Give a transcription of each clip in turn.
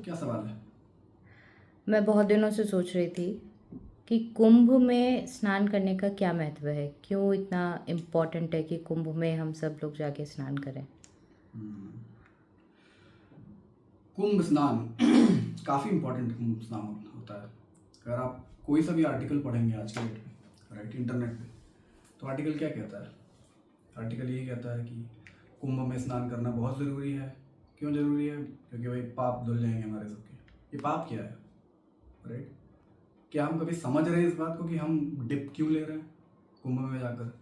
क्या सवाल है? मैं बहुत दिनों से सोच रही थी कि कुंभ में स्नान करने का क्या महत्व है, क्यों इतना इम्पोर्टेंट है कि कुंभ में हम सब लोग जाके स्नान करें। कुंभ स्नान काफ़ी इम्पोर्टेंट कुंभ स्नान होता है। अगर आप कोई सा भी आर्टिकल पढ़ेंगे आज के डेट में, राइट, इंटरनेट पे, तो आर्टिकल क्या कहता है? आर्टिकल ये कहता है कि कुंभ में स्नान करना बहुत ज़रूरी है। क्यों ज़रूरी है? क्योंकि भाई पाप धुल जाएंगे हमारे सबके। ये पाप क्या है, राइट? क्या हम कभी समझ रहे हैं इस बात को कि हम डिप क्यों ले रहे हैं कुंभ में जाकर?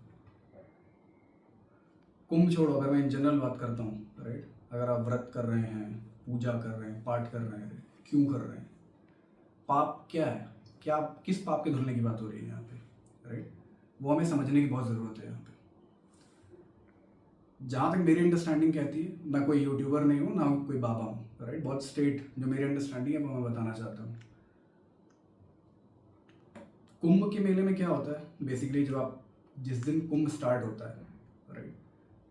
कुंभ छोड़ो, अगर मैं इन जनरल बात करता हूँ, राइट, अगर आप व्रत कर रहे हैं, पूजा कर रहे हैं, पाठ कर रहे हैं, क्यों कर रहे हैं? पाप क्या है? क्या किस पाप के धुलने की बात हो रही है यहाँ पे, राइट? वो हमें समझने की बहुत ज़रूरत है यहाँ पे। जहाँ तक मेरी अंडरस्टैंडिंग कहती है, मैं कोई यूट्यूबर नहीं हूँ, ना कोई बाबा हूँ, राइट, बहुत स्ट्रेट जो मेरी अंडरस्टैंडिंग है वो मैं बताना चाहता हूँ। कुंभ के मेले में क्या होता है बेसिकली, जो आप जिस दिन कुंभ स्टार्ट होता है, राइट,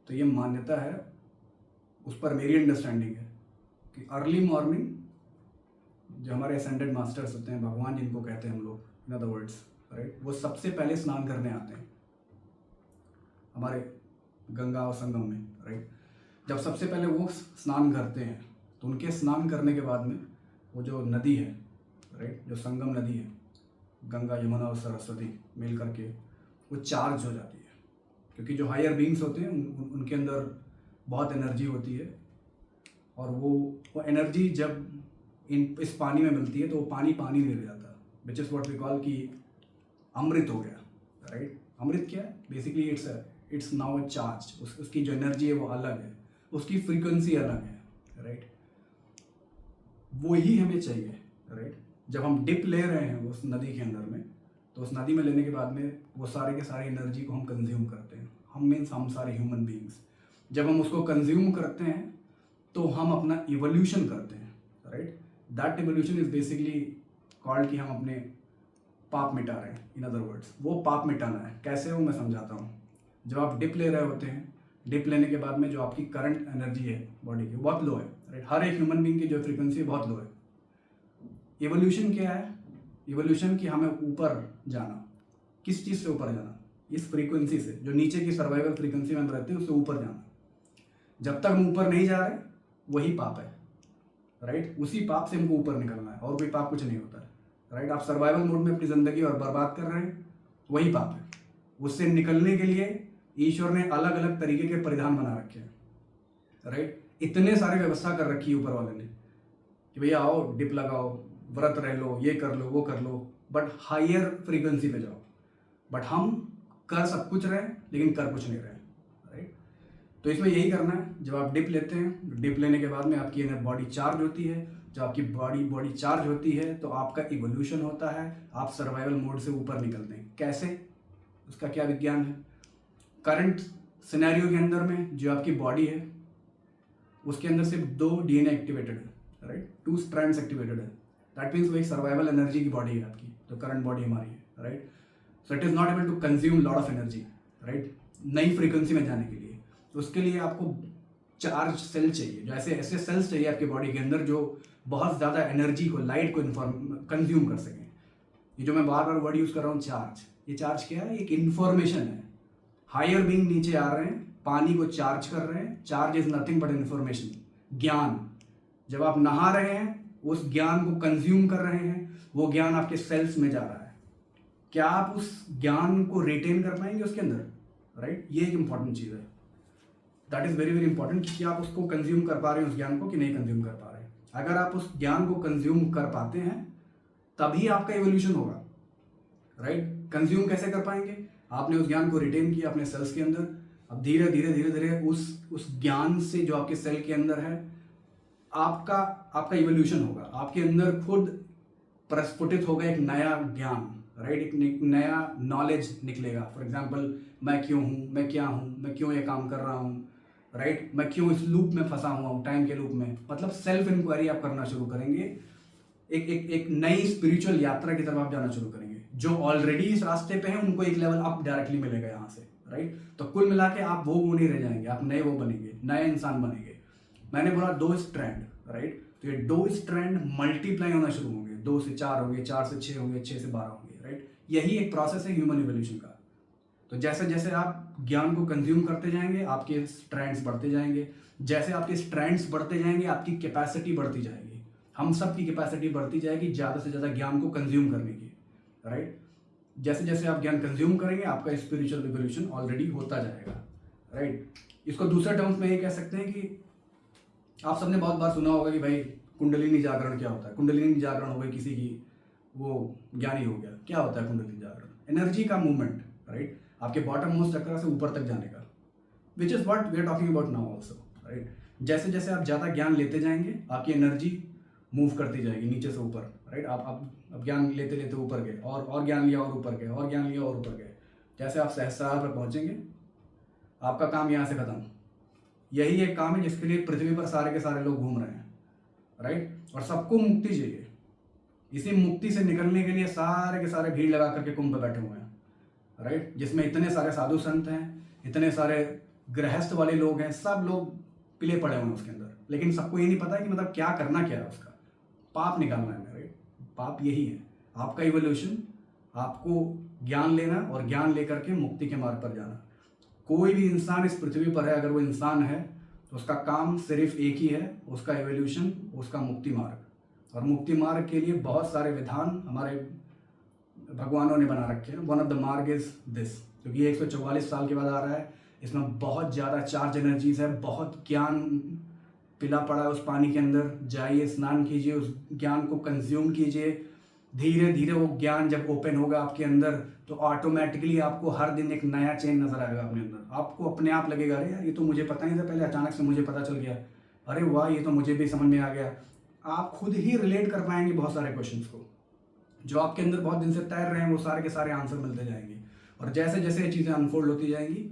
तो ये मान्यता है, उस पर मेरी अंडरस्टैंडिंग है कि अर्ली मॉर्निंग जो हमारे असेंडेड मास्टर्स होते हैं, भगवान जिनको कहते हैं हम लोग, इन अदर वर्ड्स, राइट, वो सबसे पहले स्नान करने आते हैं हमारे गंगा और संगम में, राइट। जब सबसे पहले वो स्नान करते हैं तो उनके स्नान करने के बाद में वो जो नदी है, राइट, जो संगम नदी है, गंगा यमुना और सरस्वती मिल करके वो चार्ज हो जाती है, क्योंकि जो हायर बींग्स होते हैं उनके अंदर बहुत एनर्जी होती है, और वो एनर्जी जब इस पानी में मिलती है तो वो पानी पानी नहीं रह जाता, which is what we call कि अमृत हो गया, राइट। अमृत क्या है? Basically it's now a charge. उसकी जो एनर्जी है वो अलग है, उसकी फ्रीक्वेंसी अलग है, राइट। वो ही हमें चाहिए, राइट। जब हम डिप ले रहे हैं उस नदी के अंदर में, तो उस नदी में लेने के बाद में वो सारे के सारे एनर्जी को हम कंज्यूम करते हैं। हम मीन्स हम सारे ह्यूमन बींग्स जब हम उसको कंज्यूम करते हैं तो हम अपना इवोल्यूशन करते हैं, right. That evolution is basically called कि हम अपने पाप मिटा रहे हैं। इन अदर वर्ड्स, वो पाप मिटाना है। कैसे वो मैं समझाता हूँ। जब आप डिप ले रहे होते हैं, डिप लेने के बाद में जो आपकी करंट एनर्जी है बॉडी की बहुत लो है, राइट। हर एक ह्यूमन बींग की जो फ्रीक्वेंसी है बहुत लो है। इवोल्यूशन क्या है? इवोल्यूशन की हमें ऊपर जाना। किस चीज़ से ऊपर जाना? इस फ्रीक्वेंसी से, जो नीचे की सर्वाइवल फ्रीक्वेंसी में हम रहते हैं उससे ऊपर जाना। जब तक हम ऊपर नहीं जा रहे वही पाप है, राइट। उसी पाप से हमको ऊपर निकलना है, और कोई पाप कुछ नहीं होता है, राइट। आप सर्वाइवल मोड में अपनी ज़िंदगी और बर्बाद कर रहे हैं, वही पाप है। उससे निकलने के लिए ईश्वर ने अलग अलग तरीके के परिधान बना रखे हैं, राइट। इतने सारे व्यवस्था कर रखी है ऊपर वाले ने कि भैया आओ, डिप लगाओ, व्रत रह लो, ये कर लो, वो कर लो, बट हायर फ्रीक्वेंसी पे जाओ। बट हम कर सब कुछ रहे लेकिन कर कुछ नहीं रहे, राइट। तो इसमें यही करना है। जब आप डिप लेते हैं, डिप लेने के बाद में आपकी बॉडी चार्ज होती है। जब आपकी बॉडी चार्ज होती है तो आपका इवोल्यूशन होता है, आप सर्वाइवल मोड से ऊपर निकलते हैं। कैसे? उसका क्या विज्ञान है? करंट सिनेरियो के अंदर में जो आपकी बॉडी है उसके अंदर सिर्फ 2 डीएनए एक्टिवेटेड है, राइट। 2 स्ट्रैंड्स एक्टिवेटेड है। दैट मीन्स वो एक सर्वाइवल एनर्जी की बॉडी है आपकी, जो करंट बॉडी हमारी है, right. So it is not able to consume lot of energy, right, नई फ्रीक्वेंसी में जाने के लिए। उसके लिए आपको चार्ज सेल चाहिए, जो ऐसे ऐसे सेल्स चाहिए आपकी बॉडी के अंदर जो बहुत ज़्यादा एनर्जी को, लाइट को कंज्यूम कर सकें। ये जो मैं बार बार वर्ड यूज़ कर रहा हूँ, चार्ज, ये चार्ज क्या है? एक इन्फॉर्मेशन है। हायर बीइंग नीचे आ रहे हैं, पानी को चार्ज कर रहे हैं। Charge is nothing but information, ज्ञान। जब आप नहा रहे हैं, उस ज्ञान को कंज्यूम कर रहे हैं, वो ज्ञान आपके सेल्स में जा रहा है। क्या आप उस ज्ञान को रिटेन कर पाएंगे उसके अंदर, राइट। ये एक इंपॉर्टेंट चीज़ है। That is very very important कि आप उसको कंज्यूम कर पा रहे हैं उस ज्ञान को कि नहीं कंज्यूम कर पा रहे हैं। अगर आप उस ज्ञान को कंज्यूम कर पाते हैं तभी आपका इवोल्यूशन होगा, राइट। कंज्यूम कैसे कर पाएंगे? आपने उस ज्ञान को रिटेन किया अपने सेल्स के अंदर। अब धीरे धीरे धीरे धीरे उस ज्ञान से जो आपके सेल के अंदर है, आपका इवोल्यूशन होगा। आपके अंदर खुद प्रस्फुटित होगा एक नया ज्ञान, राइट। एक नया नॉलेज निकलेगा। फॉर एग्जाम्पल, मैं क्यों हूँ, मैं क्या हूँ, मैं क्यों ये काम कर रहा हूँ, राइट, मैं क्यों इस लूप में फंसा हुआ हूँ, टाइम के लूप में। मतलब सेल्फ इंक्वायरी आप करना शुरू करेंगे। एक नई स्पिरिचुअल यात्रा की तरफ आप जाना शुरू करेंगे। जो ऑलरेडी इस रास्ते पे हैं उनको एक लेवल अप डायरेक्टली मिलेगा यहाँ से, राइट। तो कुल मिला के आप वो नहीं रह जाएंगे, आप नए वो बनेंगे, नए इंसान बनेंगे। मैंने बोला 2 स्ट्रैंड, राइट। तो ये 2 स्ट्रैंड मल्टीप्लाई होना शुरू होंगे, 2 से 4 होंगे, 4 से 6 होंगे, 6 से 12 होंगे, राइट। यही एक प्रोसेस है ह्यूमन इवोल्यूशन का। तो जैसे जैसे आप ज्ञान को कंज्यूम करते जाएंगे, आपके स्ट्रैंड्स बढ़ते जाएंगे। जैसे आपके स्ट्रैंड्स बढ़ते जाएंगे, आपकी कैपेसिटी बढ़ती जाएगी। हम सब की कैपेसिटी बढ़ती जाएगी ज़्यादा से ज़्यादा ज्ञान को कंज्यूम करने की, राइट। जैसे जैसे आप ज्ञान कंज्यूम करेंगे, आपका स्पिरिचुअल रिवोल्यूशन ऑलरेडी होता जाएगा, राइट। इसको दूसरे टर्म्स में ये कह सकते हैं कि आप सबने बहुत बार सुना होगा कि भाई कुंडलिनी जागरण क्या होता है। कुंडलिनी जागरण हो गई किसी की, वो ज्ञानी हो गया। क्या होता है कुंडलिनी जागरण? एनर्जी का मूवमेंट, राइट, आपके बॉटम मोस्ट चक्र से ऊपर तक जाने का, which is what we are talking about now also, right. जैसे जैसे आप ज़्यादा ज्ञान लेते जाएंगे, आपकी एनर्जी मूव करती जाएगी नीचे से ऊपर, राइट। आप ज्ञान लेते लेते ऊपर गए, और ज्ञान लिया और ऊपर गए, और ज्ञान लिया और ऊपर गए। जैसे आप सहस्रार पर पहुंचेंगे, आपका काम यहाँ से खत्म। यही एक काम है जिसके लिए पृथ्वी पर सारे के सारे लोग घूम रहे हैं, राइट। और सबको मुक्ति चाहिए। इसी मुक्ति से निकलने के लिए सारे के सारे भीड़ लगा करके कुंभ पे बैठे हुए हैं, राइट। जिसमें इतने सारे साधु संत हैं, इतने सारे गृहस्थ वाले लोग हैं, सब लोग पिले पड़े हुए हैं उसके अंदर। लेकिन सबको ये नहीं पता है कि मतलब क्या करना क्या है उसका। पाप निकालना है, राइट। पाप यही है आपका इवोल्यूशन, आपको ज्ञान लेना और ज्ञान लेकर के मुक्ति के मार्ग पर जाना। कोई भी इंसान इस पृथ्वी पर है, अगर वो इंसान है तो उसका काम सिर्फ एक ही है, उसका एवोल्यूशन, उसका मुक्ति मार्ग। और मुक्ति मार्ग के लिए बहुत सारे विधान हमारे भगवानों ने बना रखे हैं। वन ऑफ द मार्ग इज दिस, क्योंकि ये 144 साल के बाद आ रहा है। इसमें बहुत ज़्यादा चार्ज एनर्जीज है, बहुत ज्ञान पिला पड़ा है उस पानी के अंदर। जाइए, स्नान कीजिए, उस ज्ञान को कंज्यूम कीजिए। धीरे धीरे वो ज्ञान जब ओपन होगा आपके अंदर, तो ऑटोमेटिकली आपको हर दिन एक नया चेंज नजर आएगा अपने अंदर। आपको अपने आप लगेगा, अरे यार ये तो मुझे पता नहीं था पहले, अचानक से मुझे पता चल गया। अरे वाह, ये तो मुझे भी समझ में आ गया। आप खुद ही रिलेट कर पाएंगे बहुत सारे क्वेश्चंस को जो आपके अंदर बहुत दिन से तैर रहे हैं, वो सारे के सारे आंसर मिलते जाएंगे। और जैसे जैसे ये चीज़ें अनफोल्ड होती जाएंगी,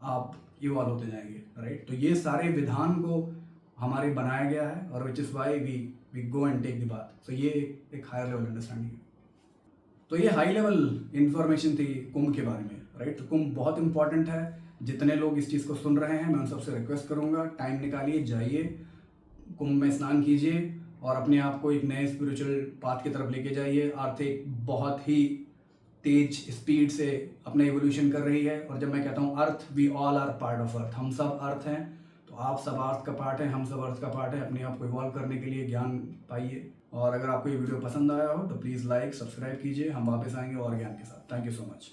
आप इवॉल्व होते जाएंगे, राइट। तो ये सारे विधान को हमारे बनाया गया है, और which is why we go and take the बात। सो ये एक हायर लेवल अंडरस्टैंडिंग है। तो ये हाई लेवल इंफॉर्मेशन थी कुंभ के बारे में, राइट। तो कुंभ बहुत इंपॉर्टेंट है। जितने लोग इस चीज़ को सुन रहे हैं, मैं उन सबसे रिक्वेस्ट करूंगा, टाइम निकालिए, जाइए, कुंभ में स्नान कीजिए और अपने आप को एक नए स्पिरिचुअल पाथ की तरफ लेके जाइए। अर्थ एक बहुत ही तेज स्पीड से अपना एवोल्यूशन कर रही है। और जब मैं कहता हूँ earth, we all are part of earth, हम सब अर्थ हैं। तो आप सब अर्थ का पार्ट हैं, हम सब अर्थ का पार्ट है। अपने आप को इवॉल्व करने के लिए ज्ञान पाइए। और अगर आपको ये वीडियो पसंद आया हो तो प्लीज़ लाइक, सब्सक्राइब कीजिए। हम वापस आएंगे और ज्ञान के साथ। Thank you so much.